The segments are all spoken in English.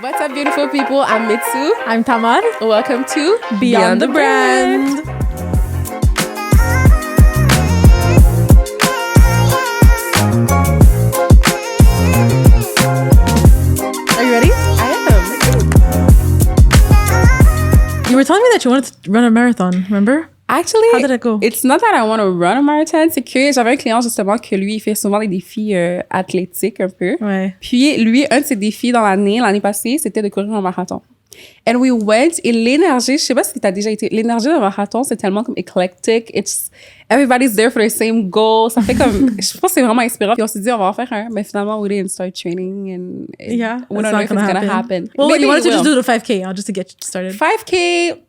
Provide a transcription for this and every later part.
What's up, beautiful people? I'm Mitsu. I'm Tamar. Welcome to Beyond the Brand. Are you ready? I am. You were telling me that you wanted to run a marathon, remember? Actually, How did it go? It's not that I want to run a marathon. C'est que j'avais un client justement que lui, il fait souvent des défis athlétiques un peu. Ouais. Puis lui, un de ses défis dans l'année passée, c'était de courir un marathon. And we went, et l'énergie, je sais pas si t'as déjà été, l'énergie d'un marathon, c'est tellement comme eclectic. It's, everybody's there for the same goal. Ça fait comme, je pense que c'est vraiment inspirant. Puis on s'est dit, on va en faire un. Mais finalement, we didn't start training and Yeah, we don't know if it's gonna happen. Well, Maybe you wanted we to just will. do the 5K, just to get started. 5K,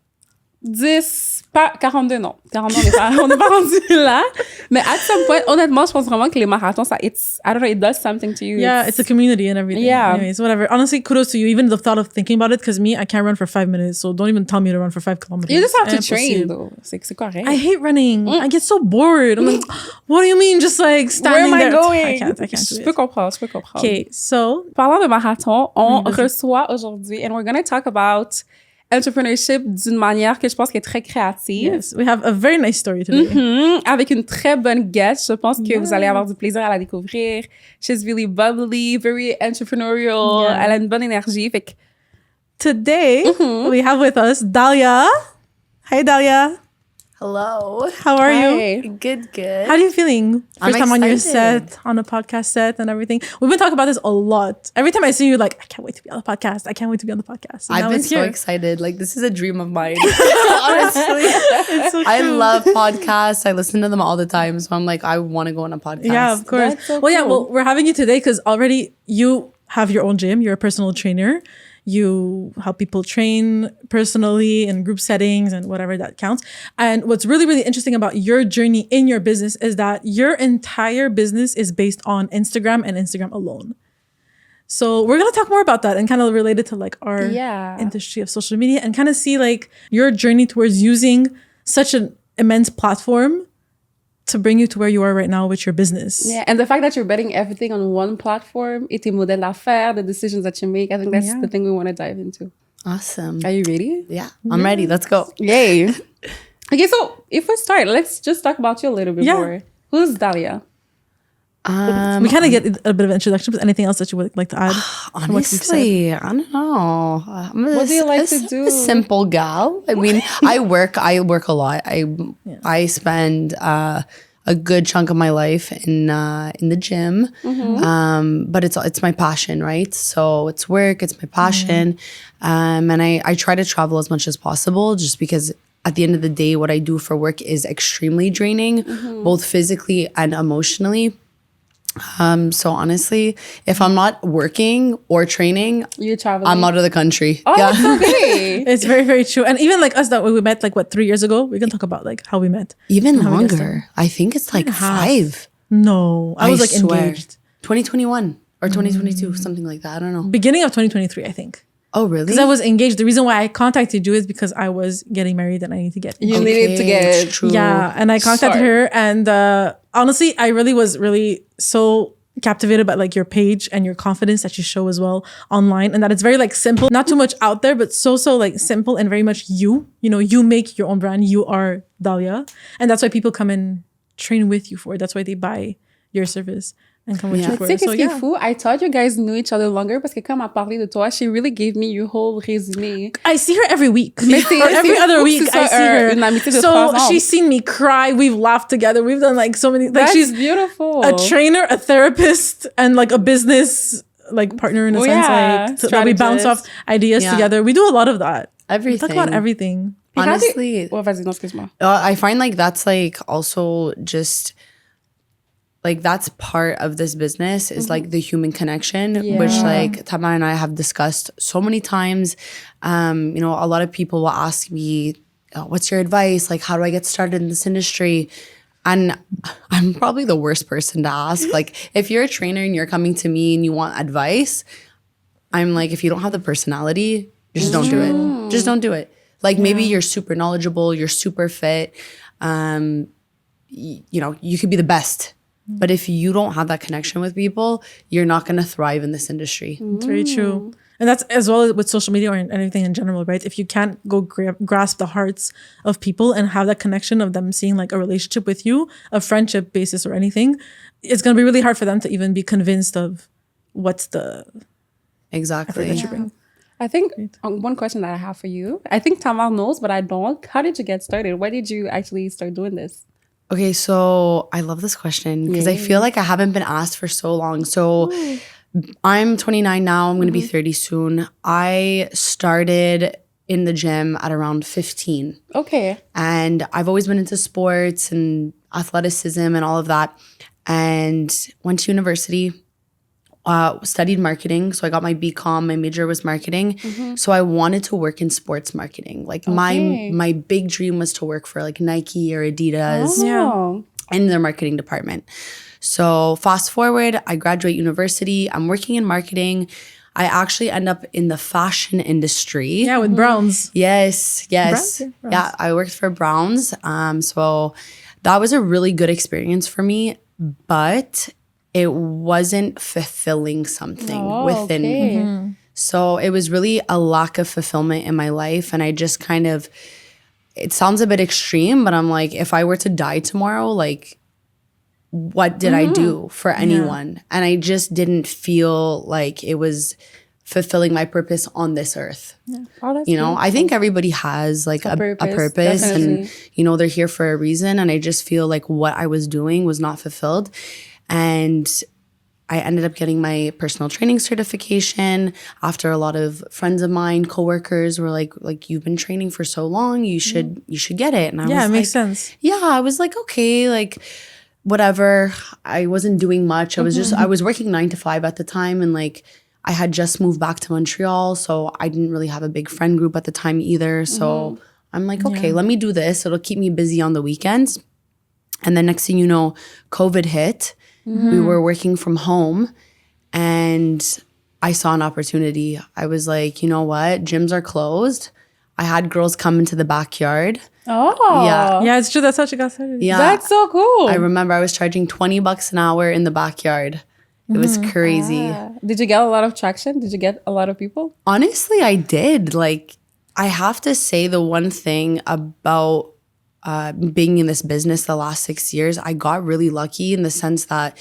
10, pas 42, non. 42, on n'est pas rendu là. Mais at some point, honnêtement, je pense vraiment que les marathons, ça, it's, I don't know, it does something to you. Yeah, it's a community and everything. Yeah. Anyways, whatever. Honestly, kudos to you. Even the thought of thinking about it, because me, I can't run for 5 minutes. So don't even tell me to run for 5 kilometers. You just have to train, Impossible. though. C'est correct. I hate running. I get so bored. I'm like, what do you mean? Just like standing Where am I there? going? I can't do Je it. peux comprendre. Okay, so Parlant de marathon, on vas-y. reçoit aujourd'hui, and we're going to talk about entrepreneurship d'une manière que je pense qui est très créative. yes, we have a very nice story today. Avec une très bonne guest. Je pense que vous allez avoir du plaisir à la découvrir. She's really bubbly, very entrepreneurial. Yeah. Elle a une bonne énergie. Fait que Today, we have with us Dalia. Hi, Dalia. Hello. How are you? Hi. Good. How are you feeling? I'm First time on your excited. set, on a podcast set and everything. We've been talking about this a lot. Every time I see you, like, I can't wait to be on the podcast. I can't wait to be on the podcast. And I've now been it's so here. excited. Like, this is a dream of mine. Honestly. It's so I true. love podcasts. I listen to them all the time. So I'm like, I want to go on a podcast. Yeah, of course. That's so well, yeah, cool. well, we're having you today because already you have your own gym. You're a personal trainer. You help people train personally in group settings and whatever that counts. And what's really, really interesting about your journey in your business is that your entire business is based on Instagram and Instagram alone. So we're going to talk more about that and kind of relate it to like our Yeah. industry of social media and kind of see like your journey towards using such an immense platform to bring you to where you are right now with your business. Yeah, and the fact that you're betting everything on one platform, et tes modèles d'affaires, the decisions that you make, I think that's Yeah. the thing we want to dive into. Awesome. Are you ready? Yeah, I'm ready. Let's go. Yay. Okay, so if we start, let's just talk about you a little bit Yeah. more. Who's Dalia? We kind of get a bit of introduction, but anything else that you would like to add? from what we've said? Honestly, I don't know. What do you like to do? A simple gal. I mean, I work a lot. I spend a good chunk of my life in the gym. But it's my passion, right? So it's work, it's my passion. And I try to travel as much as possible just because at the end of the day, what I do for work is extremely draining, both physically and emotionally. So honestly, if I'm not working or training, You traveling? I'm out of the country. Oh, that's okay. It's very, very true. And even like us that we met like what 3 years ago, we can talk about like how we met. Even How we get longer. I think it's like 5. No, I was like swear. engaged. 2021 or 2022, something like that. I don't know. Beginning of 2023, I think. Oh, really? Because I was engaged. The reason why I contacted you is because I was getting married and I need to get You needed to get it's true. Yeah, and I contacted Sure. her, and honestly, I really was so captivated by like your page and your confidence that you show as well online, and that it's very like simple, not too much out there, but so like simple and very much you. You know, you make your own brand. You are Dalia, and that's why people come and train with you for it. That's why they buy your service and come with you Tu for sais it. So qu'est-ce qui est yeah, fou? I thought you guys knew each other longer parce que quand elle m'a parlé de toi, she really gave me your whole résumé. I see her every week. Mais c'est- Or every c'est other fou que week, ce I soit, see her. une amitié de So 3 ans. she's seen me cry. We've laughed together. We've done like so many. Like That's she's beautiful. a trainer, a therapist, and like a business like partner in a Oh, sense. yeah. Like that we bounce off Strategist. ideas Yeah. together. We do a lot of that. We Everything. talk about everything. Puis quand t'es- Honestly, Oh, vas-y, non, excuse-moi. I find like that's like also just like that's part of this business is like the human connection, which Yeah. like Tama and I have discussed so many times. You know, a lot of people will ask me, oh, what's your advice? Like, how do I get started in this industry? And I'm probably the worst person to ask. Like, if you're a trainer and you're coming to me and you want advice, I'm like, if you don't have the personality, just don't do it. Just don't do it. Like, maybe you're super knowledgeable, you're super fit. You know, you could be the best. But if you don't have that connection with people, you're not going to thrive in this industry. It's very true. And that's as well with social media or anything in general, right? If you can't go grasp the hearts of people and have that connection of them seeing like a relationship with you, a friendship basis or anything, it's going to be really hard for them to even be convinced of what's the Exactly. effort that you bring. I think one question that I have for you, I think Tamar knows, but I don't. How did you get started? Why did you actually start doing this? Okay, so I love this question because I feel like I haven't been asked for so long. So I'm 29 now. I'm going to be 30 soon. I started in the gym at around 15. Okay. And I've always been into sports and athleticism and all of that. And went to university, studied marketing. So I got my BCom. My major was marketing. So I wanted to work in sports marketing. Like my big dream was to work for like Nike or Adidas in their marketing department. So fast forward, I graduate university. I'm working in marketing. I actually end up in the fashion industry. Yeah, with Browns. Yes. Browns? Yeah, I worked for Browns. So that was a really good experience for me, but it wasn't fulfilling something within me. So it was really a lack of fulfillment in my life. And I just kind of, it sounds a bit extreme, but I'm like, if I were to die tomorrow, like, what did I do for anyone? And I just didn't feel like it was fulfilling my purpose on this earth. Oh, you know, I think everybody has like a purpose and, you know, they're here for a reason. And I just feel like what I was doing was not fulfilled. And I ended up getting my personal training certification after a lot of friends of mine, coworkers were like you've been training for so long, you should get it. And I was it makes sense. Yeah, I was like, okay, like whatever. I wasn't doing much. I was working 9 to 5 at the time, and like I had just moved back to Montreal, so I didn't really have a big friend group at the time either. So I'm like, okay, let me do this. It'll keep me busy on the weekends. And then next thing you know, COVID hit. We were working from home and I saw an opportunity. I was like, you know what? Gyms are closed. I had girls come into the backyard. Oh. Yeah, it's true. That's how she got started. Yeah. That's so cool. I remember I was charging $20 an hour in the backyard. It was crazy. Did you get a lot of traction? Did you get a lot of people? Honestly, I did. Like, I have to say the one thing about being in this business the last 6 years, I got really lucky in the sense that,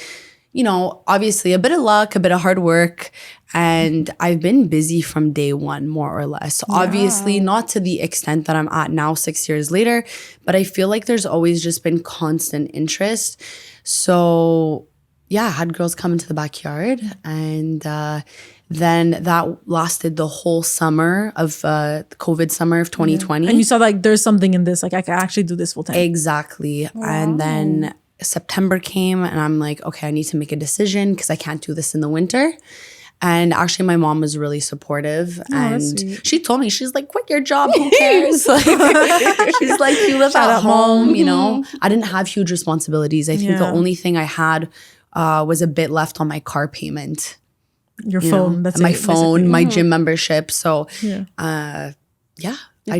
you know, obviously a bit of luck, a bit of hard work, and I've been busy from day one, more or less. Obviously, not to the extent that I'm at now 6 years later, but I feel like there's always just been constant interest. So yeah, I had girls come into the backyard, and then that lasted the whole summer of the COVID summer of 2020. And you saw like there's something in this, like I can actually do this full time. Exactly. Wow. And then September came and I'm like, okay, I need to make a decision because I can't do this in the winter. And actually my mom was really supportive, and she told me, she's like, quit your job, who cares? Like, she's like, you live at home, you know. I didn't have huge responsibilities. I think the only thing I had was a bit left on my car payment. Your phone, that's my it, phone, my gym membership. So, You I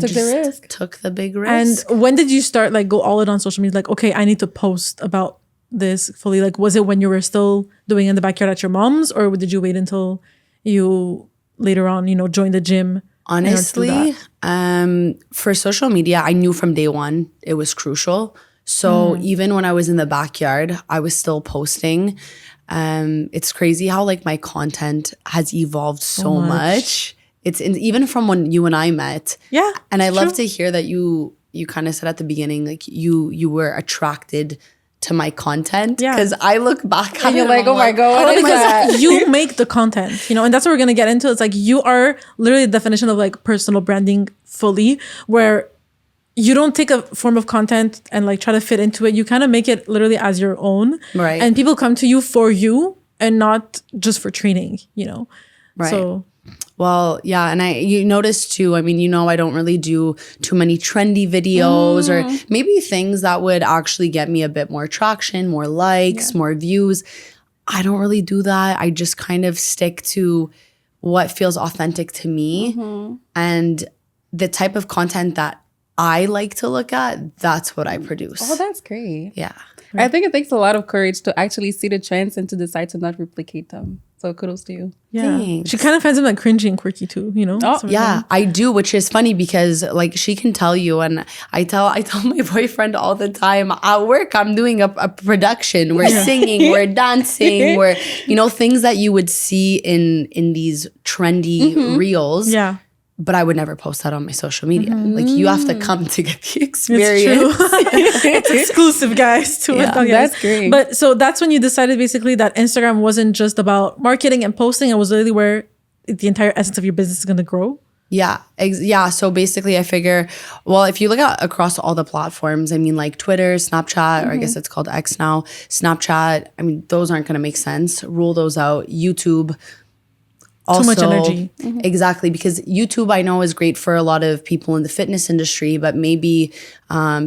took just the risk. took the big risk. And when did you start like go all in on social media? Like, okay, I need to post about this fully. Like, was it when you were still doing in the backyard at your mom's, or did you wait until you later on, you know, joined the gym? Honestly, for social media, I knew from day one it was crucial. So even when I was in the backyard, I was still posting. It's crazy how like my content has evolved so much. It's even from when you and I met. Yeah. And I love to hear that you kind of said at the beginning, like you were attracted to my content. Yeah. Because I look back And you're like, oh my God, what is because that? you make the content, you know, and that's what we're going to get into. It's like you are literally the definition of like personal branding fully, where you don't take a form of content and like try to fit into it. You kind of make it literally as your own. Right. And people come to you for you and not just for training, you know. Right. So well, yeah, and you notice too, I mean, you know, I don't really do too many trendy videos or maybe things that would actually get me a bit more traction, more likes, more views. I don't really do that. I just kind of stick to what feels authentic to me and the type of content that I like to look at, that's what I produce. Oh, that's great. Yeah. I think it takes a lot of courage to actually see the trends and to decide to not replicate them. So kudos to you. Yeah. Thanks. She kind of finds them like cringy and quirky too, you know? Oh, Sort of Yeah, thing. I do, which is funny because like she can tell you, and I tell my boyfriend all the time at work, I'm doing a production. We're singing, we're dancing, we're, you know, things that you would see in these trendy reels. Yeah. But I would never post that on my social media. Like you have to come to get the It's experience. true. It's exclusive, guys. To Yeah, it. Okay. that's great. But so that's when you decided basically that Instagram wasn't just about marketing and posting. It was really where the entire essence of your business is going to grow. Yeah. Yeah. So basically I figure, well, if you look at across all the platforms, I mean like Twitter, Snapchat, or I guess it's called X now, Snapchat, I mean, those aren't going to make sense. Rule those out. YouTube. Also, Too much energy. Exactly. Because YouTube, I know, is great for a lot of people in the fitness industry, but maybe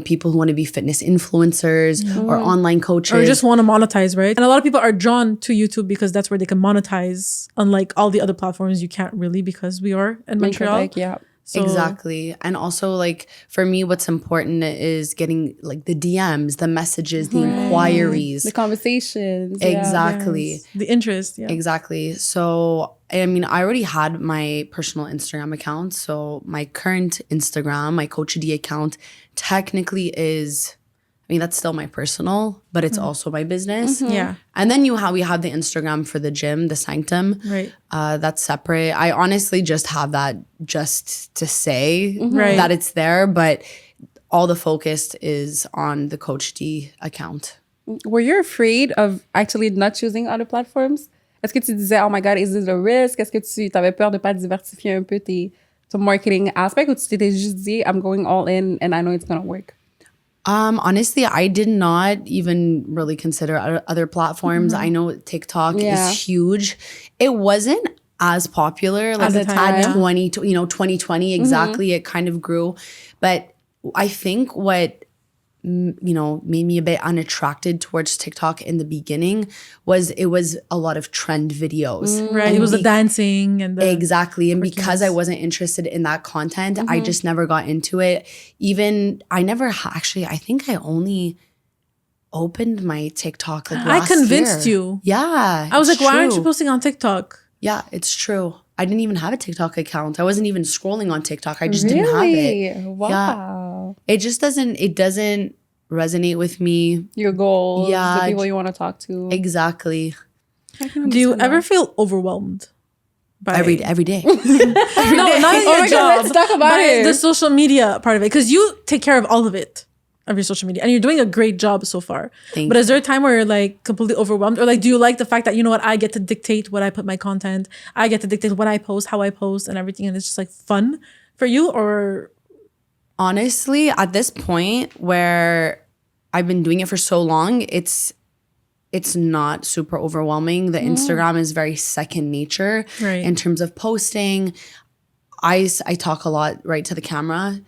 people who want to be fitness influencers or online coaches. Or just want to monetize, right? And a lot of people are drawn to YouTube because that's where they can monetize. Unlike all the other platforms, you can't really because we are in Montreal. Quebec, yeah. So, Exactly. And also like for me, what's important is getting like the DMs, the messages, the inquiries. The conversations. Yeah. Exactly. yes. The interest, yeah. Exactly. So, I mean, I already had my personal Instagram account. So my current Instagram, my Coach D account technically is, I mean, that's still my personal, but it's also my business. Yeah. And then we have the Instagram for the gym, the Sanctum. Right. That's separate. I honestly just have that just to say Right. that it's there, but all the focus is on the Coach D account. Were you afraid of actually not choosing other platforms? Est-ce que tu disais, oh my God, is this a risk? Est-ce que tu avais peur de pas diversifier un peu ton marketing aspect ou tu t'étais juste dit, I'm going all in and I know it's going to work? Honestly, I did not even really consider other platforms. I know TikTok Yeah. is huge. It wasn't as popular like At the time, at 2020 exactly. It kind of grew, but I think what made me a bit unattracted towards TikTok in the beginning was it was a lot of trend videos. Right. And It was the dancing and the Exactly. And because I wasn't interested in that content, I just never got into it. Even I never actually, I think I only opened my TikTok like I last convinced year. you. Yeah. I was like, it's why aren't you true. posting on TikTok? Yeah, it's true. I didn't even have a TikTok account. I wasn't even scrolling on TikTok. I just didn't have it. Really? Wow. It just doesn't resonate with me. Your goals, Yeah, the people you want to talk to. Exactly. Do you ever feel overwhelmed? By Every day. No, not in Oh your my God, job. let's talk about by it. the social media part of it, because you take care of all of it, of your social media, and you're doing a great job so far. Thank But is there a time where you're like completely overwhelmed, or like do you like the fact that you know what, I get to dictate what I put my content, I get to dictate what I post, how I post, and everything, and it's just like fun for you? Or Honestly, at this point where I've been doing it for so long, it's not super overwhelming. The Instagram is very second nature Right. in terms of posting. I talk a lot right to the camera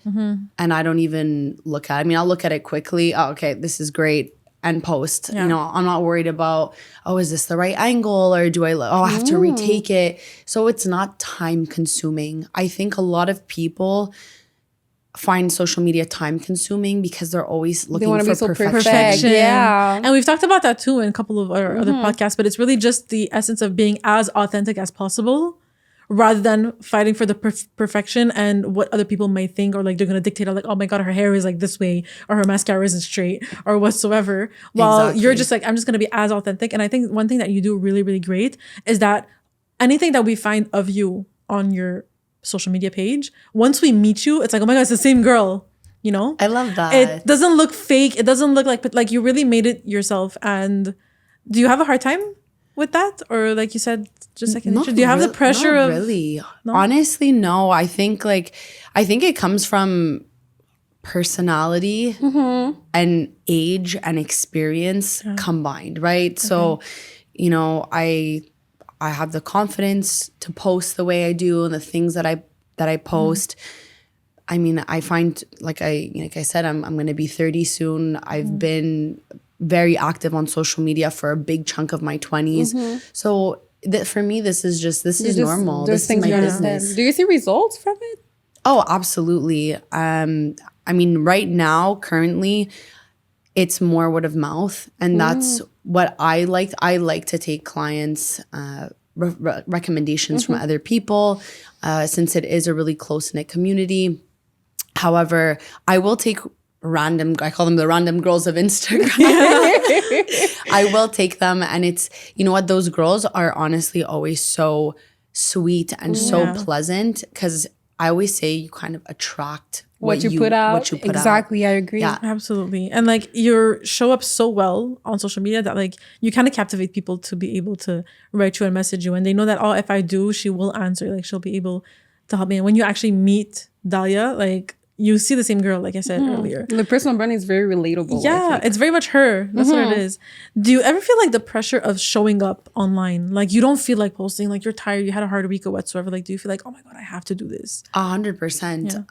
and I don't even look at it. I mean, I'll look at it quickly. Oh, okay, this is great. And post. Yeah. You know, I'm not worried about, oh, is this the right angle? Or do I have to retake it? So it's not time consuming. I think a lot of people find social media time consuming because they're always looking wanna for be so perfection. perfect. Yeah. And we've talked about that too in a couple of our other podcasts, but it's really just the essence of being as authentic as possible rather than fighting for the perfection and what other people might think, or like they're going to dictate, or like, oh my God, her hair is like this way, or her mascara isn't straight, or whatsoever. While you're Exactly. just like, I'm just going to be as authentic. And I think one thing that you do really, really great is that anything that we find of you on your social media page, once we meet you, it's like, oh my God, it's the same girl, you know? I love that. It doesn't look fake. It doesn't look like, but like you really made it yourself. And do you have a hard time with that? Or like you said, just second nature? Do you have the pressure not of... really? Honestly, no. I think it comes from personality and age and experience combined, right? So, you know, I have the confidence to post the way I do and the things that I post. I mean, I find like I said, I'm going to be 30 soon. I've been very active on social media for a big chunk of my 20s. So for me, this is normal. This is my business. Do you see results from it? Oh, absolutely. I mean, right now, currently, it's more word of mouth. And that's what I liked. I like to take clients' recommendations from other people since it is a really close-knit community. However, I will take I call them the random girls of Instagram. I will take them. And it's, you know what, those girls are honestly always so sweet and so pleasant, because I always say you kind of attract what you put out. Exactly, I agree. Yeah. Absolutely. And like you show up so well on social media that like you kind of captivate people to be able to write you and message you. And they know that, oh, if I do, she will answer. Like she'll be able to help me. And when you actually meet Dahlia, like you see the same girl, like I said earlier. The personal brand is very relatable. Yeah, it's very much her. That's what it is. Do you ever feel like the pressure of showing up online? Like you don't feel like posting, like you're tired, you had a hard week or whatsoever. Like, do you feel like, oh my God, I have to do this? 100%.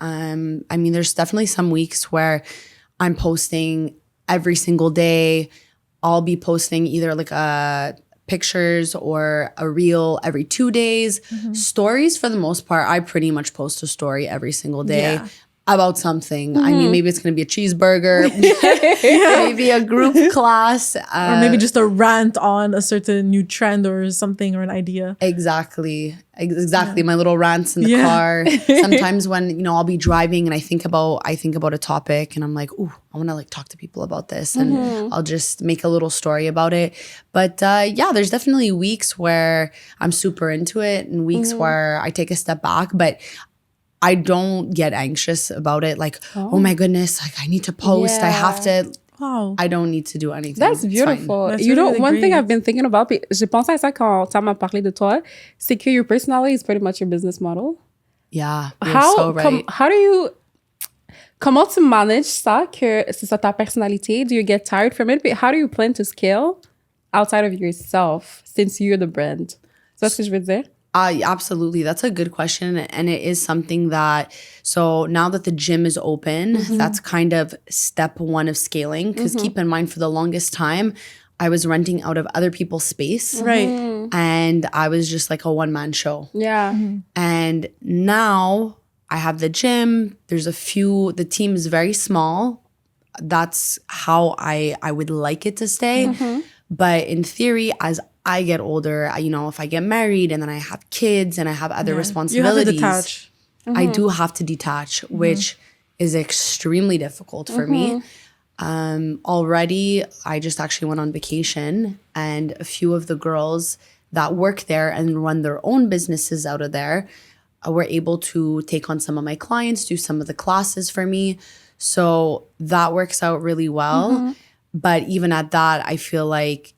I mean, there's definitely some weeks where I'm posting every single day. I'll be posting either like pictures or a reel every 2 days. Stories, for the most part, I pretty much post a story every single day. About something. I mean, maybe it's going to be a cheeseburger, maybe a group class. Or maybe just a rant on a certain new trend or something or an idea. Exactly. My little rants in the car. Sometimes when, you know, I'll be driving and I think about a topic and I'm like, ooh, I want to like talk to people about this. And I'll just make a little story about it. But there's definitely weeks where I'm super into it and weeks where I take a step back. But I don't get anxious about it. Like, oh my goodness, like I need to post. I have to. Wow. I don't need to do anything. That's beautiful. That's you know, really one thing great. I've been thinking about, j'ai pensé à ça quand tu m'as parlé de toi, c'est que your personality is pretty much your business model. Yeah, you're so right. Comment tu manages ça, que c'est ça ta personnalité? Do you get tired from it? But how do you plan to scale outside of yourself since you're the brand? C'est ce que je veux dire? Absolutely. That's a good question. And it is something that, so now that the gym is open, that's kind of step one of scaling. Because keep in mind, for the longest time, I was renting out of other people's space. Right. And I was just like a one-man show. Yeah. And now I have the gym. The team is very small. That's how I would like it to stay. But in theory, as I get older, you know, if I get married and then I have kids and I have other responsibilities, you have to detach. I do have to detach, which is extremely difficult for me. Already, I just actually went on vacation and a few of the girls that work there and run their own businesses out of there were able to take on some of my clients, do some of the classes for me. So that works out really well. But even at that, I feel like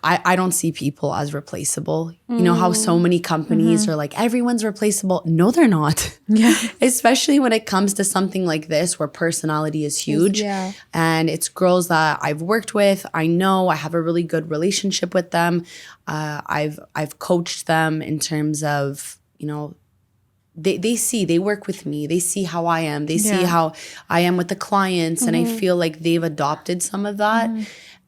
I don't see people as replaceable. You know how so many companies are like, everyone's replaceable. No, they're not. Yeah. Especially when it comes to something like this where personality is huge. Yeah. And it's girls that I've worked with. I know I have a really good relationship with them. I've coached them in terms of, you know, they work with me. They see how I am. They see how I am with the clients. And I feel like they've adopted some of that.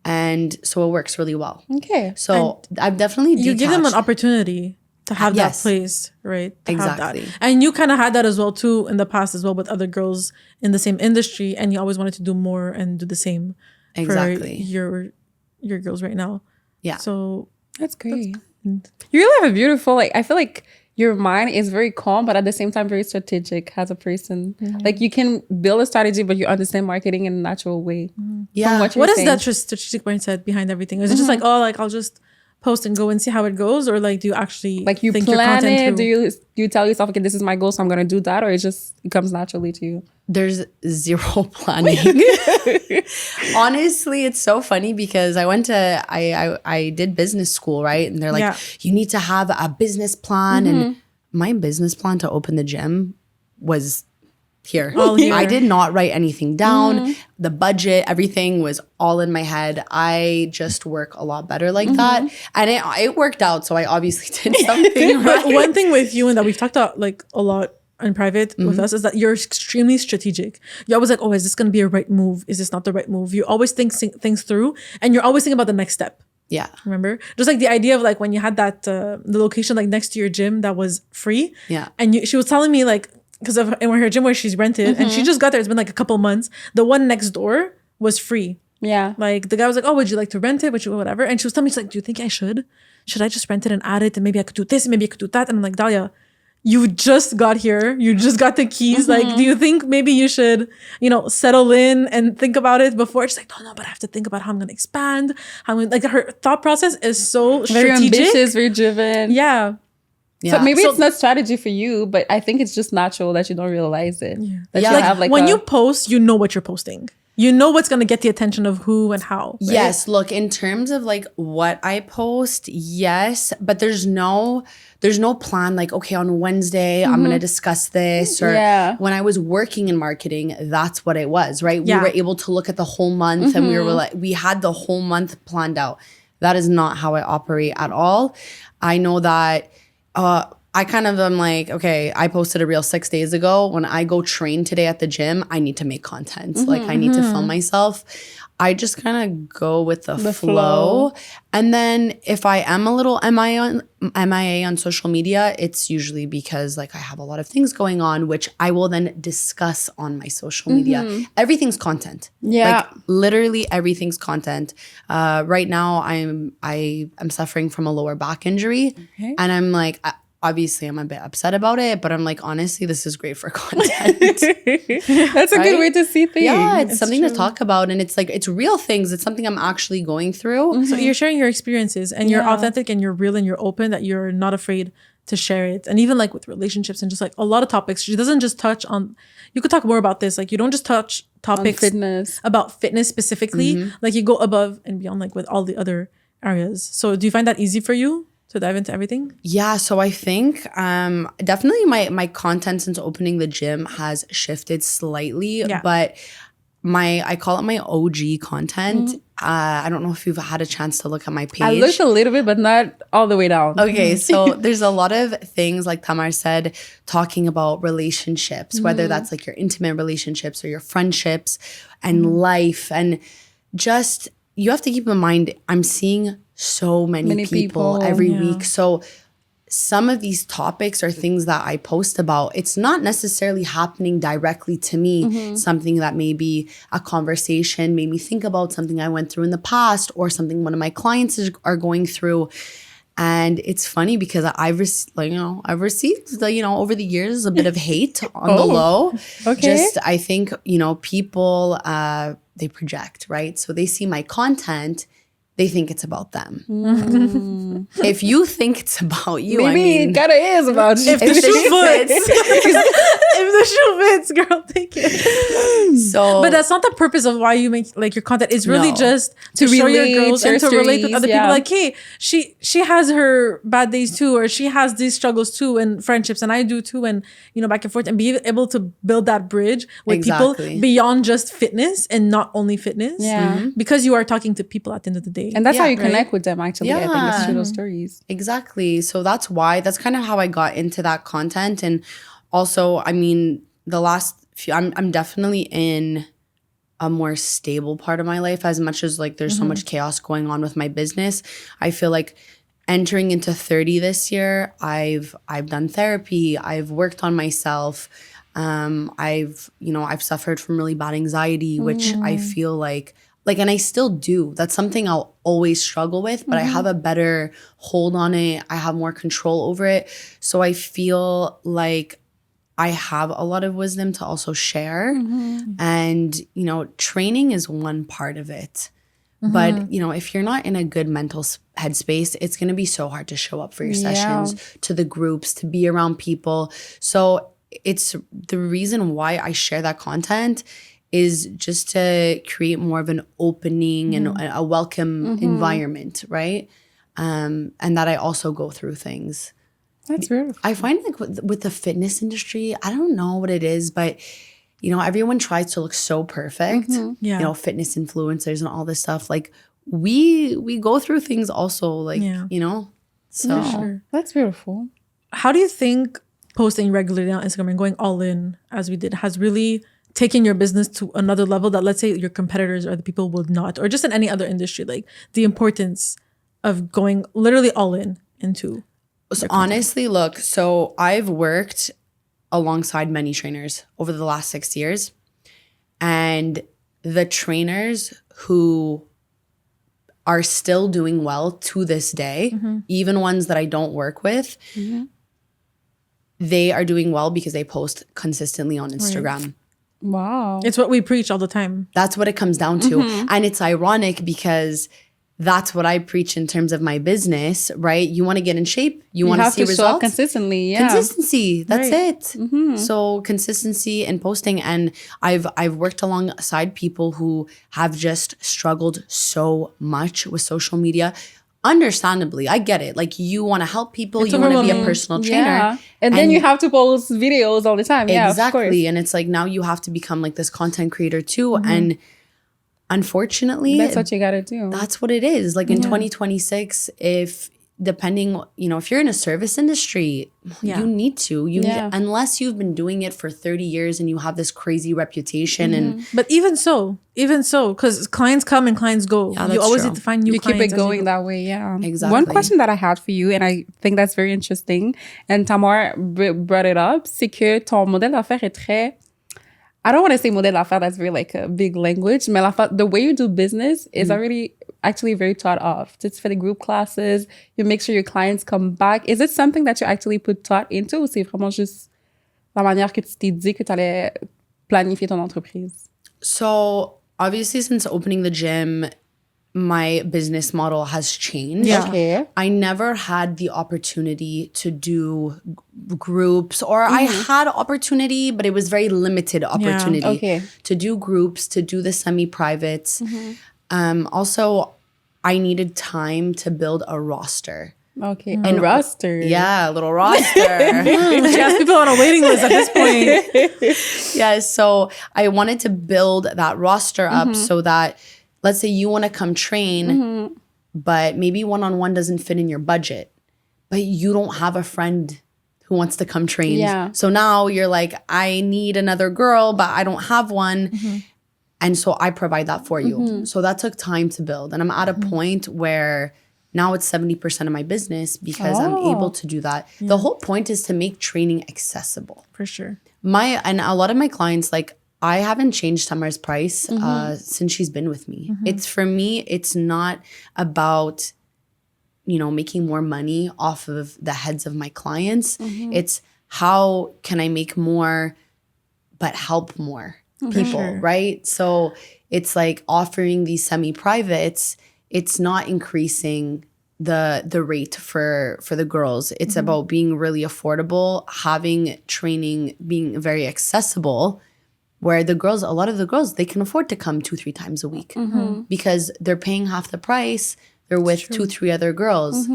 And so it works really well. Okay. So I've definitely detached. You give them an opportunity to have that place, right? To have Exactly. that. And you kind of had that as well too in the past as well with other girls in the same industry, and you always wanted to do more and do the same Exactly. for your girls right now. Yeah. So That's great. You really have a beautiful, like, I feel like your mind is very calm, but at the same time, very strategic as a person. Like you can build a strategy, but you understand marketing in a natural way. Yeah. What what is saying. that strategic mindset behind everything? Is it just like, oh, like I'll just post and go and see how it goes? Or like, do you actually Like you think your plan content it? through? Do you tell yourself, okay, this is my goal, so I'm going to do that? Or it comes naturally to you? There's zero planning. Honestly, it's so funny because I did business school, right? And they're like, you need to have a business plan. And my business plan to open the gym was here. All here. I did not write anything down. The budget, everything was all in my head. I just work a lot better like that. And it worked out. So I obviously did something right. But one thing with you and that we've talked about like a lot in private with us is that you're extremely strategic. You're always like, oh, is this going to be a right move? Is this not the right move? You always think things through and you're always thinking about the next step. Yeah. Remember? Just like the idea of like when you had that, the location like next to your gym that was free. Yeah. And she was telling me like, because of in her gym where she's rented and she just got there, it's been like a couple months. The one next door was free. Yeah. Like the guy was like, oh, would you like to rent it? Would you whatever? And she was telling me, she's like, do you think I should? Should I just rent it and add it? And maybe I could do this, and maybe I could do that. And I'm like, Dahlia, you just got here. You just got the keys. Like, do you think maybe you should, settle in and think about it before? She's like, no, but I have to think about how I'm going to expand. Like her thought process is so very strategic. ambitious, very driven. Yeah. So maybe it's not strategy for you, but I think it's just natural that you don't realize it. Yeah. That you Like, have when you post, you know what you're posting. You know what's going to get the attention of who and how. Right? Yes. Look, in terms of like what I post, yes, but there's no plan like, okay, on Wednesday, I'm going to discuss this. Or when I was working in marketing, that's what it was, right? We were able to look at the whole month and we had the whole month planned out. That is not how I operate at all. I know that, I kind of am like, okay, I posted a reel 6 days ago. When I go train today at the gym, I need to make content. Like I need to film myself. I just kind of go with the flow. And then if I am a little MIA on social media, it's usually because like I have a lot of things going on, which I will then discuss on my social media. Everything's content. Yeah. Like literally everything's content. Right now I'm suffering from a lower back injury. Okay. And I'm like, obviously I'm a bit upset about it, but I'm like, honestly, this is great for content. That's a good way to see things. Yeah, it's something to talk about. And it's like, it's real things. It's something I'm actually going through. So you're sharing your experiences and you're authentic and you're real and you're open, that you're not afraid to share it. And even like with relationships and just like a lot of topics, she doesn't just touch on, you could talk more about this. Like you don't just touch topics about fitness specifically. Like you go above and beyond like with all the other areas. So do you find that easy for you to dive into everything? Yeah, so I think definitely my content since opening the gym has shifted slightly, but I call it my OG content. I don't know if you've had a chance to look at my page. I looked a little bit, but not all the way down. Okay, so there's a lot of things, like Tamar said, talking about relationships, whether that's like your intimate relationships or your friendships and life. And just, you have to keep in mind, I'm seeing so many people every week. So some of these topics are things that I post about. It's not necessarily happening directly to me. Something that maybe a conversation made me think about, something I went through in the past, or something one of my clients are going through. And it's funny because I've received over the years a bit of hate on the low. Okay. Just, I think, people, they project, right? So they see my content, they think it's about them. If you think it's about you, maybe it kind of is about you. If the shoe fits. If the shoe fits, girl, take it. So, but that's not the purpose of why you make like your content. It's really just to show your relate, girls and to relate with other people. yeah. Like, hey, she has her bad days too, or she has these struggles too, and friendships, and I do too, and back and forth, and be able to build that bridge with people beyond just fitness and not only fitness. Yeah. Because you are talking to people at the end of the day. And that's how you connect with them, actually. Yeah. I think it's through those stories. Exactly. So that's kind of how I got into that content. And also, I mean, the last few, I'm definitely in a more stable part of my life, as much as like there's so much chaos going on with my business. I feel like entering into 30 this year, I've done therapy, I've worked on myself. I've suffered from really bad anxiety, which I feel like, and I still do. That's something I'll always struggle with, but I have a better hold on it. I have more control over it. So I feel like I have a lot of wisdom to also share. And, training is one part of it. But, if you're not in a good mental headspace, it's going to be so hard to show up for your sessions, to the groups, to be around people. So it's the reason why I share that content is just to create more of an opening and a welcome environment, right? And that I also go through things. That's beautiful. I find like with the fitness industry, I don't know what it is, but everyone tries to look so perfect. Fitness influencers and all this stuff. Like we go through things also, like so Sure. That's beautiful. How do you think posting regularly on Instagram and going all in, as we did, has really taking your business to another level that, let's say, your competitors or the people would not, or just in any other industry, like the importance of going literally all in into? So honestly, look, so I've worked alongside many trainers over the last 6 years, and the trainers who are still doing well to this day, even ones that I don't work with, they are doing well because they post consistently on Instagram. Right. Wow. It's what we preach all the time. That's what it comes down to. And it's ironic because that's what I preach in terms of my business, right? You want to get in shape. You want to see results. Show up consistently. Yeah. Consistency. That's Right. it. So consistency in posting. And I've worked alongside people who have just struggled so much with social media. Understandably, I get it. Like, you want to help people. You want to be a personal trainer. Yeah. And then you have to post videos all the time. Yeah, exactly. Of course. And it's like, now you have to become like this content creator too. And unfortunately, that's what you gotta do. that's what it is. Like in 2026, if you're in a service industry, you need to. Unless you've been doing it for 30 years and you have this crazy reputation. But even so, because clients come and clients go. Yeah, you always true. need to find new you clients. keep it going that way. Yeah. Exactly. One question that I had for you, and I think that's very interesting, and Tamar brought it up, c'est que ton modèle d'affaires est très... I don't want to say modèle d'affaires, that's very like a big language, mais the way you do business is already actually very thought of. It's for the group classes, you make sure your clients come back. Is it something that you actually put thought into, ou c'est vraiment juste la manière que tu t'es dit que tu allais planifier ton entreprise? So obviously, since opening the gym, my business model has changed. Yeah. Okay. I never had the opportunity to do groups, or I had opportunity, but it was very limited opportunity to do groups, to do the semi-privates. Also, I needed time to build a roster. Okay. And roster. Yeah, a little roster. She has people on a waiting list at this point. Yeah, so I wanted to build that roster up so that, let's say you want to come train, but maybe one-on-one doesn't fit in your budget, but you don't have a friend who wants to come train. Yeah. So now you're like, I need another girl, but I don't have one. And so I provide that for you. So that took time to build. And I'm at a point where now it's 70% of my business because I'm able to do that. Yeah. The whole point is to make training accessible. For sure. And a lot of my clients, like, I haven't changed Tamar's price since she's been with me. It's, for me, it's not about, making more money off of the heads of my clients. It's how can I make more but help more people, right? So it's like offering these semi-privates, it's not increasing the rate for the girls. It's about being really affordable, having training being very accessible, where a lot of the girls, they can afford to come 2-3 times a week because they're paying half the price. They're with 2-3 other girls.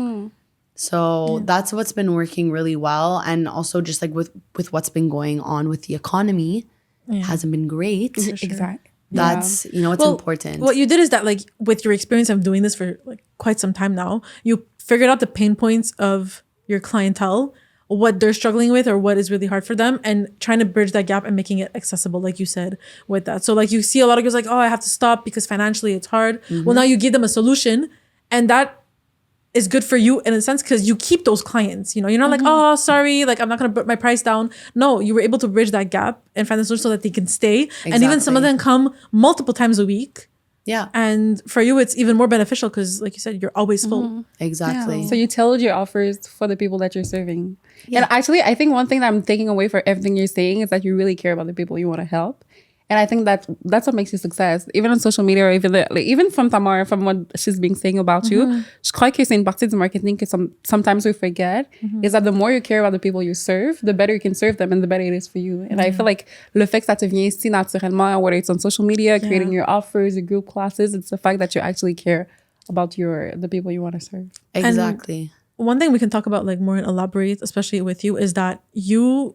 So that's what's been working really well. And also just like with what's been going on with the economy, hasn't been great. Exactly. That's, it's important. What you did is that, like, with your experience of doing this for like quite some time now, you figured out the pain points of your clientele, what they're struggling with or what is really hard for them, and trying to bridge that gap and making it accessible, like you said, with that. So like you see a lot of girls like, oh, I have to stop because financially it's hard. Well, now you give them a solution, and that is good for you in a sense because you keep those clients. You're not like, oh, sorry, like I'm not gonna put my price down. No, you were able to bridge that gap and find a solution so that they can stay. Exactly. And even some of them come multiple times a week. Yeah. And for you, it's even more beneficial because, like you said, you're always full. Exactly. Yeah. So you tailored your offers for the people that you're serving. Yeah. And actually, I think one thing that I'm taking away for everything you're saying is that you really care about the people you want to help. And I think that's what makes you success. Even on social media, or even from Tamar, from what she's been saying about you, je crois que c'est une partie du marketing que sometimes we forget, is that the more you care about the people you serve, the better you can serve them and the better it is for you. And I feel like le fait que ça te vient ici naturellement, whether it's on social media, creating your offers, your group classes, it's the fact that you actually care about the people you want to serve. Exactly. And one thing we can talk about, like, more and elaborate, especially with you, is that you,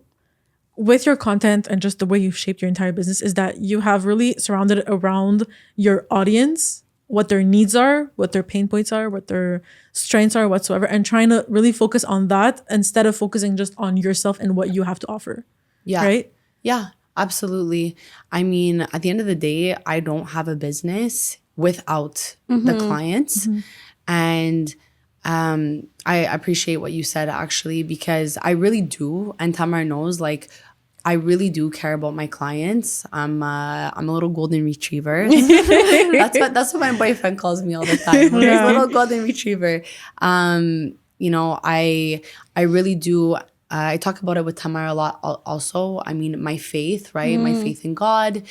with your content and just the way you've shaped your entire business, is that you have really surrounded it around your audience, what their needs are, what their pain points are, what their strengths are, whatsoever, and trying to really focus on that instead of focusing just on yourself and what you have to offer. Yeah. Right? Yeah, absolutely. I mean, at the end of the day, I don't have a business without the clients. And I appreciate what you said, actually, because I really do. And Tamar knows, like, I really do care about my clients. I'm a little golden retriever. That's what my boyfriend calls me all the time. Yeah. Little golden retriever. You know, I really do. I talk about it with Tamara a lot also. I mean, my faith, right? My faith in God.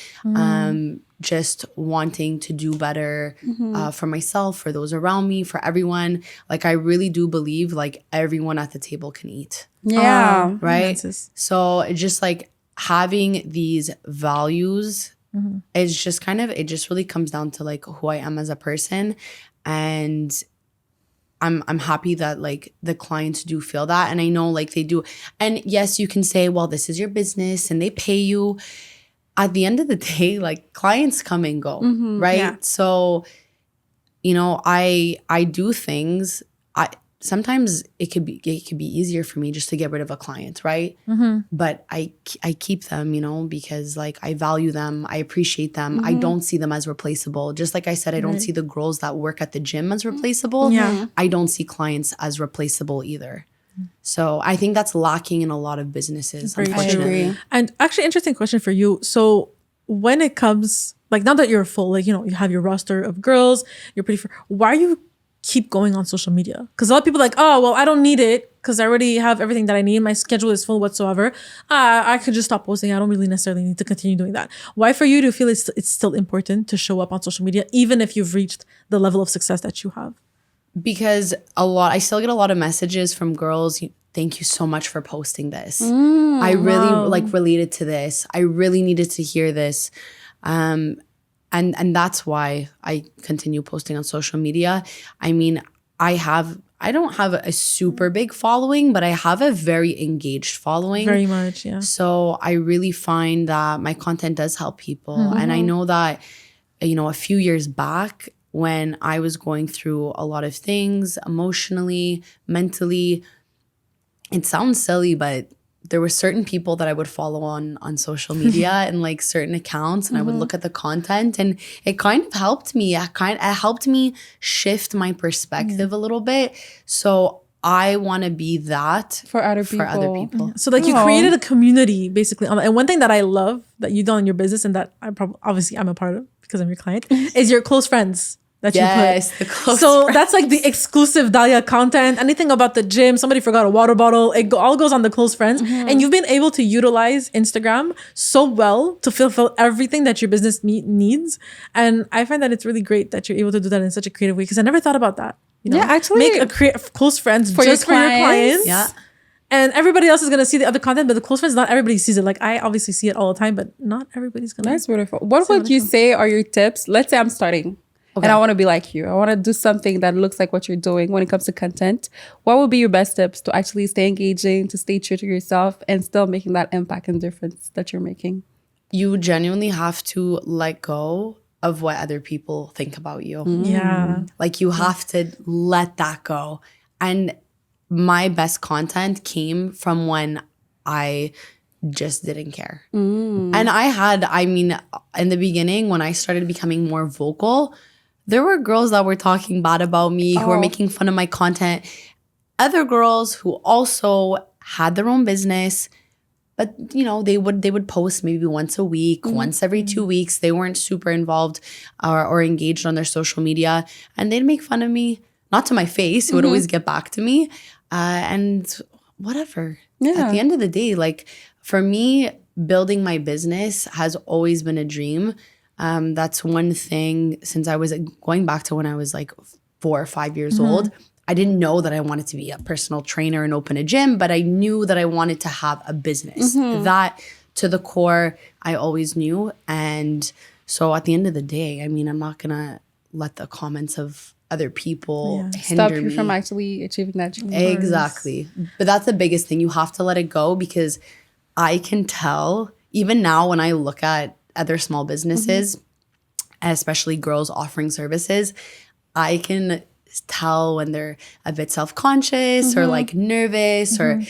Just wanting to do better for myself, for those around me, for everyone. Like, I really do believe like everyone at the table can eat. Yeah. Right? So it's just like having these values, it's just kind of, it just really comes down to like who I am as a person. And I'm happy that like the clients do feel that. And I know like they do. And yes, you can say, well, this is your business and they pay you. At the end of the day, like clients come and go, right? Yeah. So, you know, I do things. Sometimes it could be easier for me just to get rid of a client, right? But I keep them, you know, because like I value them, I appreciate them. I don't see them as replaceable. Just like I said, I don't see the girls that work at the gym as replaceable. Yeah. I don't see clients as replaceable either. So I think that's lacking in a lot of businesses, unfortunately. And actually, interesting question for you. So when it comes, like now that you're full, like, you know, you have your roster of girls, you're pretty full, why are you keep going on social media? Because a lot of people are like, oh, well, I don't need it because I already have everything that I need. My schedule is full whatsoever. I could just stop posting. I don't really necessarily need to continue doing that. Why for you to feel it's still important to show up on social media, even if you've reached the level of success that you have? Because I still get a lot of messages from girls. Thank you so much for posting this. I really like related to this. I really needed to hear this. And that's why I continue posting on social media. I mean, I don't have a super big following, but I have a very engaged following. Very much, yeah. So I really find that my content does help people. And I know that, you know, a few years back, when I was going through a lot of things emotionally, mentally, it sounds silly, but there were certain people that I would follow on social media and like certain accounts, and I would look at the content, and it kind of helped me. It helped me shift my perspective a little bit. So I want to be that for other people. So like you created a community basically. And one thing that I love that you do in your business, and that obviously I'm a part of because I'm your client, is your close friends. That you put. The close so friends. That's like the exclusive Dahlia content. Anything about the gym, somebody forgot a water bottle, it all goes on the close friends. And you've been able to utilize Instagram so well to fulfill everything that your business needs. And I find that it's really great that you're able to do that in such a creative way, because I never thought about that. You know? Yeah, actually. Make close friends for your clients. Yeah. And everybody else is going to see the other content, but the close friends, not everybody sees it. Like I obviously see it all the time, but not everybody's going to. That's beautiful. What would you say are your tips? Let's say I'm starting. Okay. And I want to be like you. I want to do something that looks like what you're doing when it comes to content. What would be your best tips to actually stay engaging, to stay true to yourself, and still making that impact and difference that you're making? You genuinely have to let go of what other people think about you. Yeah. Like you have to let that go. And my best content came from when I just didn't care. And I mean, in the beginning, when I started becoming more vocal, there were girls that were talking bad about me, who were making fun of my content. Other girls who also had their own business, but you know, they would post maybe once a week, once every 2 weeks. They weren't super involved or engaged on their social media, and they'd make fun of me. Not to my face, it would always get back to me. And whatever. Yeah. At the end of the day, like for me, building my business has always been a dream. That's one thing since I was going back to when I was like 4 or 5 years old. I didn't know that I wanted to be a personal trainer and open a gym, but I knew that I wanted to have a business. That to the core, I always knew. And so at the end of the day, I mean, I'm not going to let the comments of other people stop you me from actually achieving that dream. Exactly. But that's the biggest thing. You have to let it go, because I can tell, even now when I look at other small businesses, especially girls offering services, I can tell when they're a bit self-conscious or like nervous, or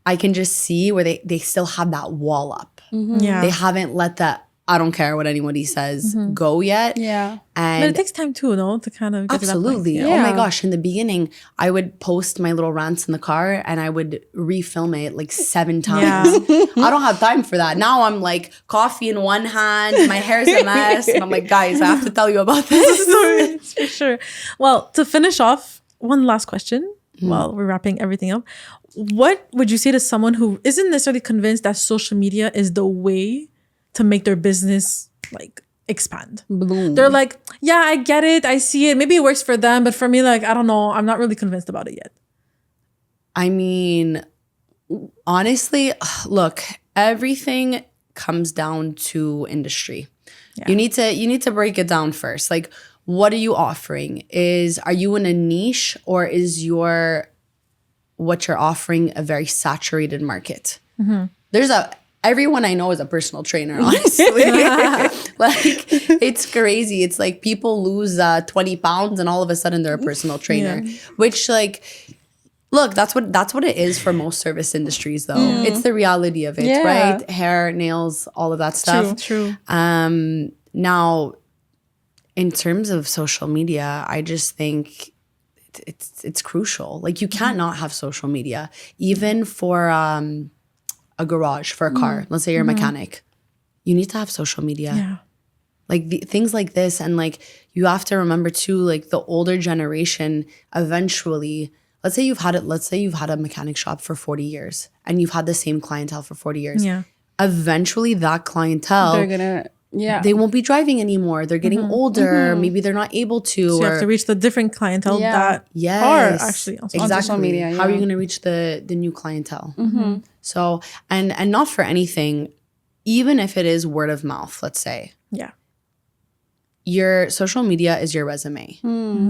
I can just see where they still have that wall up. They haven't let that I don't care what anybody says, go yet. Yeah. And But it takes time too, no? To kind of get absolutely. to that point. Oh my gosh. In the beginning, I would post my little rants in the car and I would refilm it like 7 times. I don't have time for that. Now I'm like coffee in one hand, my hair's a mess. And I'm like, guys, I have to tell you about this. For sure. Well, to finish off, one last question while we're wrapping everything up. What would you say to someone who isn't necessarily convinced that social media is the way to make their business like expand? Bloom. They're like, yeah, I get it. I see it. Maybe it works for them. But for me, like, I don't know. I'm not really convinced about it yet. I mean, honestly, look, everything comes down to industry. Yeah. You need to break it down first. Like, what are you offering? Are you in a niche, or is what you're offering a very saturated market? Everyone I know is a personal trainer, honestly. Like, it's crazy. It's like people lose 20 pounds and all of a sudden they're a personal trainer. Yeah. Which, like, look, that's what it is for most service industries, though. It's the reality of it, right? Hair, nails, all of that stuff. True. Now, in terms of social media, I just think it's crucial. Like, you can't not have social media, even for a garage, for a car. Let's say you're a mechanic, you need to have social media. Yeah. Like things like this. And like, you have to remember too, like the older generation, eventually, let's say you've had a mechanic shop for 40 years and you've had the same clientele for 40 years. Yeah. Eventually that clientele, They're gonna, they won't be driving anymore. They're getting older. Maybe they're not able to. So you have to reach the different clientele that are actually on exactly. media, How are you going to reach the new clientele? So, and not for anything, even if it is word of mouth, let's say. Yeah. Your social media is your resume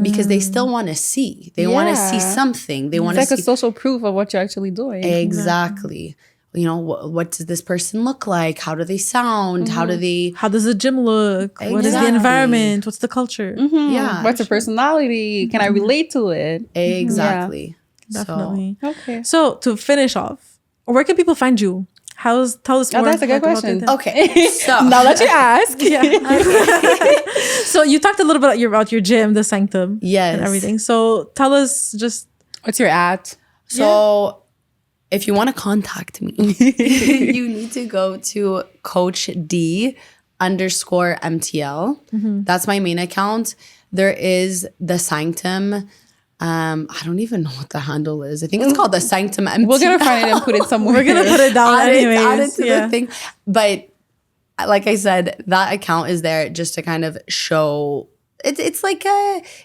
because they still want to see. They want to see something. They want to It's like see a social proof of what you're actually doing. Exactly. You know, what does this person look like? How do they sound? How does the gym look? What is the Exactly. environment? What's the culture? Yeah. What's your personality? Can I relate to it? Exactly. Definitely. Okay. So to finish off, where can people find you? Tell us more. that's a good about question. it. Okay. So Now that you ask. So you talked a little bit about your gym, the sanctum, Yes. and everything. So tell us just. What's your at? So if you want to contact me, you need to go to Coach D_MTL. That's my main account. There is the Sanctum. I don't even know what the handle is. I think it's called the Sanctum MTL. We're gonna find it and put it somewhere. We're gonna put it down add anyways. it to the thing. But like I said, that account is there just to kind of show. It's like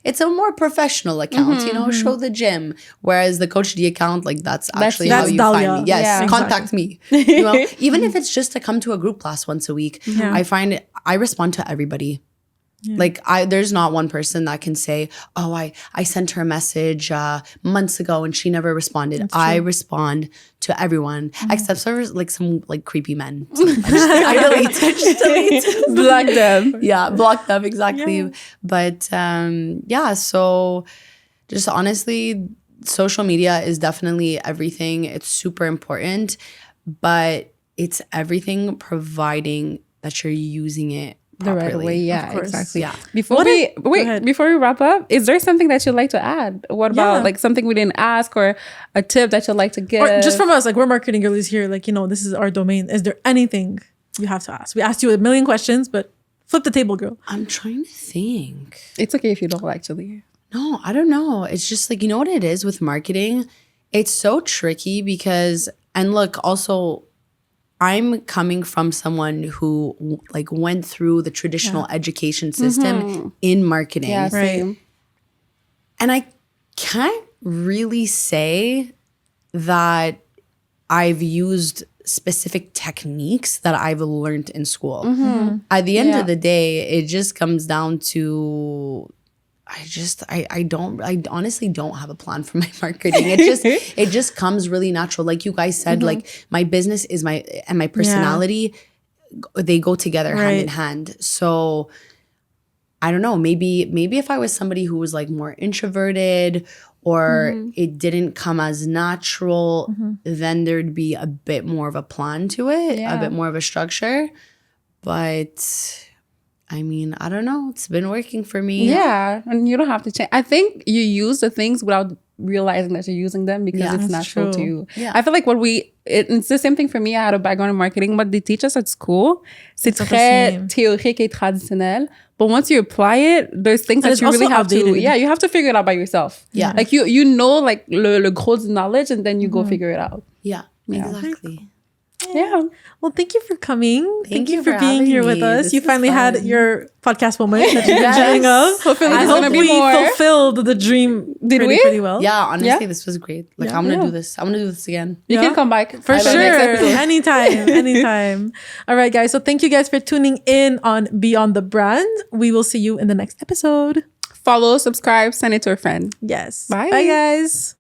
it's a more professional account, you know, show the gym. Whereas the Coach D account, like that's actually how you Dahlia. find me. Yes, Yeah. contact me. You know, even if it's just to come to a group class once a week, I find I respond to everybody. Like there's not one person that can say, oh, I sent her a message months ago and she never responded. I respond to everyone except for like some like creepy men. I delete. Block them. Yeah, block them, exactly. Yeah. But so just honestly, social media is definitely everything. It's super important, but it's everything providing that you're using it properly. The right way, yeah, exactly. Yeah. Before we wrap up, is there something that you'd like to add? What about like something we didn't ask, or a tip that you'd like to give? Or just from us, like we're marketing girlies here, like, you know, this is our domain. Is there anything you have to ask? We asked you a million questions, but flip the table, girl. I'm trying to think. It's okay if you don't actually. No, I don't know. It's just like, you know what it is with marketing? It's so tricky because, and look, also, I'm coming from someone who like went through the traditional education system in marketing. Yeah, same. And I can't really say that I've used specific techniques that I've learned in school. At the end of the day, it just comes down to I honestly don't have a plan for my marketing. It just comes really natural. Like you guys said, like my business is my personality, they go together hand in hand. So I don't know, maybe if I was somebody who was like more introverted or it didn't come as natural, then there'd be a bit more of a plan to it, a bit more of a structure. But I mean, I don't know. It's been working for me. Yeah, and you don't have to change. I think you use the things without realizing that you're using them because it's natural to you. Yeah. I feel like it's the same thing for me. I had a background in marketing. What they teach us at school, c'est très théorique et traditionnel. But once you apply it, there's things that you really have to. Yeah, you have to figure it out by yourself. Yeah, like you know, like le gros knowledge, and then you go figure it out. Yeah, exactly. Yeah. Well, thank you for coming. Thank you for being having here with me. us. This You was finally had fun. your podcast moment that you've been dreaming of. Hopefully I there's hope gonna be we more. fulfilled the dream pretty well. Yeah, honestly, Yeah. this was great. Like, I'm gonna do this. I'm gonna do this again. You can come back For the sure. next episode. Anytime. All right, guys. So thank you guys for tuning in on Beyond the Brand. We will see you in the next episode. Follow, subscribe, send it to a friend. Yes. Bye. Bye, guys.